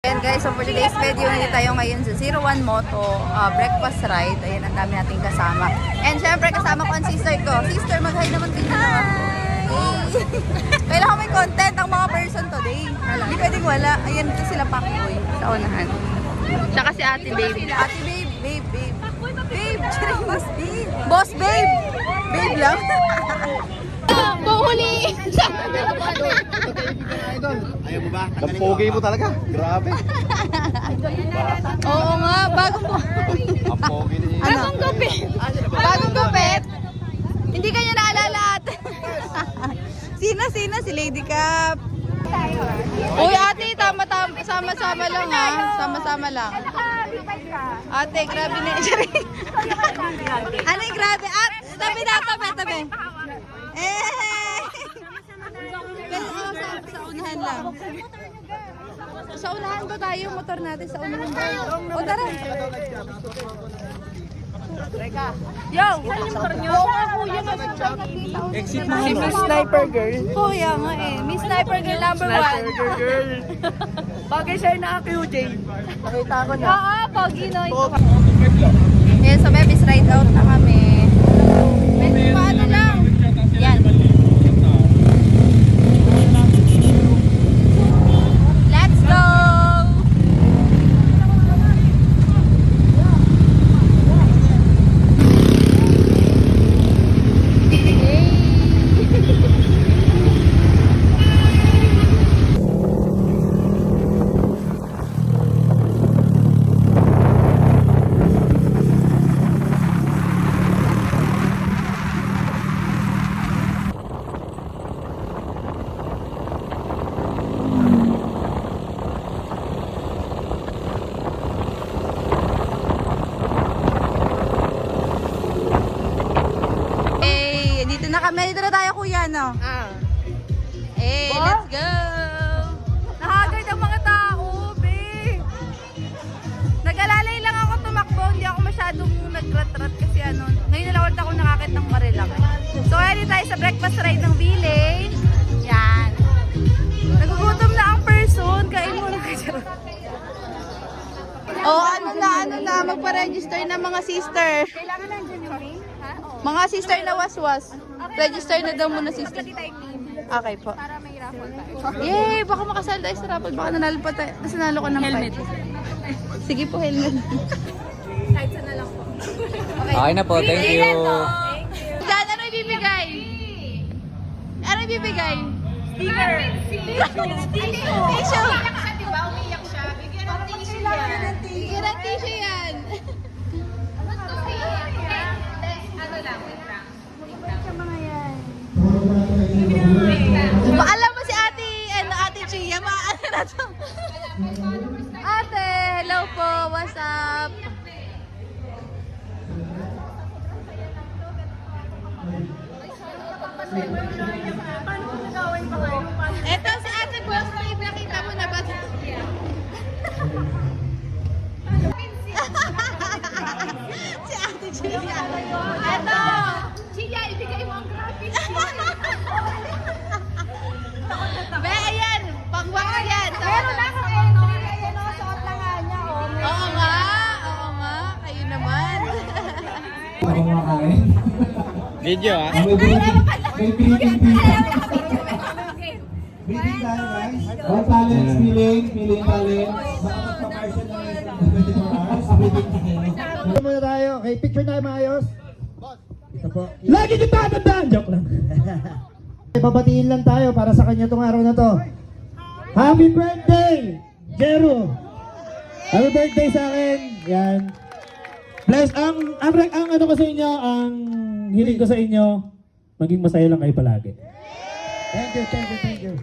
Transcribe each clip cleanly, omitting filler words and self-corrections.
Ayan guys, so for today's video, hindi tayo ngayon sa 01 Moto breakfast ride. Ayan, ang dami nating kasama. And syempre, kasama ko ang sister ko. Sister, mag-hi naman kayo na. Kailangan may content ang mga person today. Hindi pwedeng wala. Ayan, ito sila Pakboy sa unahan. Tsaka si Ate Babe. Ate Babe, babe, babe. Babe, Boss babe. Boss babe. Babe lang. Buhuli! Ayaw mo ba? Ang pogi mo talaga. Grabe. Oo nga, bagong Ang pogi ni Bagong gupit. Bagong gupit. Hindi kanya naalala ate. Sina? Si Lady Cap. Uy ate, tama-tama. Sama-sama lang ha. Sama-sama lang. Ate, grabe na. Ano yung grabe? Tabi. Sa unahan lang. Sa unahan ba tayo? Motor natin sa unahan ba? O tara. Yo! Saan yung motor nyo? Oo nga kuya. Exit mo. Si Miss Sniper Girl. Kuya nga eh. Miss Sniper Girl number 1. Sniper Girl. Bagay sa'yo na QJ. Nakita ko na. Oo, pogi no. Yes, so babies ride out na kami. Pwede paano lang. Yan. Let's go! Dito na tayo kuya, no? Hey, let's go! Nahagard ang mga tao, be! Nag-alalay lang ako tumakbo, hindi ako masyadong nagrat-rat kasi ano, ngayon na lang ako nakakit ng Marilaki. So, ayan tayo sa breakfast ride ng Ville. Yan. Nagugutom na ang person, kain mo na kayo. Oh, ano na, magpa-register na mga sister. Kailangan nandiyan yung ring? Ha? Oo. Mga sister na waswas. Register na daw muna sister. Okay po. Para may raffle tayo. Yay! Baka makasal tayo sa raffle. Baka nanalo pa tayo. Kasi nanalo ko ng helmet. Sige po, helmet. Kahit saan na lang po. Okay na po, thank you. Dan, ano ibibigay? Ano ibibigay? Sticker! Tissue! Tissue! Diba, umiyak siya. Bigyan ng tissue yan. Sige ng tissue yan. Ano lang, wait lang. Alam mo si ate Chia, maano na to? Ate, hello po, what's up? Eto si ate Boss Babe, nakita mo na ba? Si ate Chia. Eto! Chia, ibigay mo ang graphics. Be, ayan! Pangwak na yan! Meron na akong entry. Ayan o, suot na nga niya. Oo nga! Kayo naman! Video ah. May greeting tayo guys. All talents, feeling talent. Baka magpa-martial na rin sa 24 hours. Ito muna tayo. Okay, picture tayo maayos. Ito po. Lagi kita tandaan! Joke lang. Pabatiin lang tayo para sa kanya itong araw na to. Happy birthday, Jero! Happy birthday sa akin. Yan. Bless, ang ano ko sa inyo, ang hiling ko sa inyo, maging masaya lang kayo palagi. Thank you.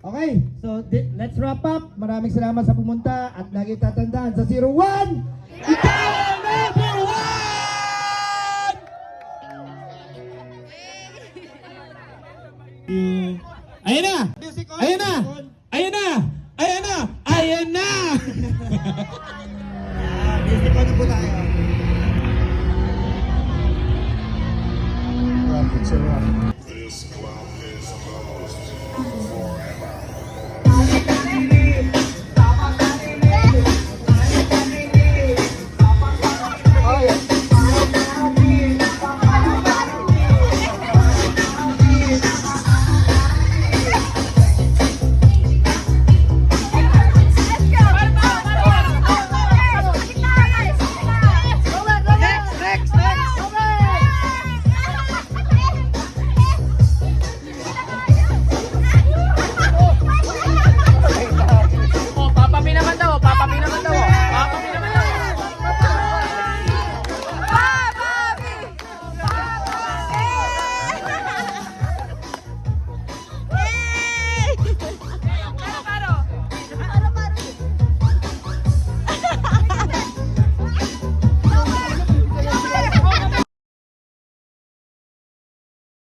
Okay, so let's wrap up. Maraming salamat sa pumunta at lagi tatandaan sa 01, ikaw ang number 1! Ayan na! Music on na po tayo.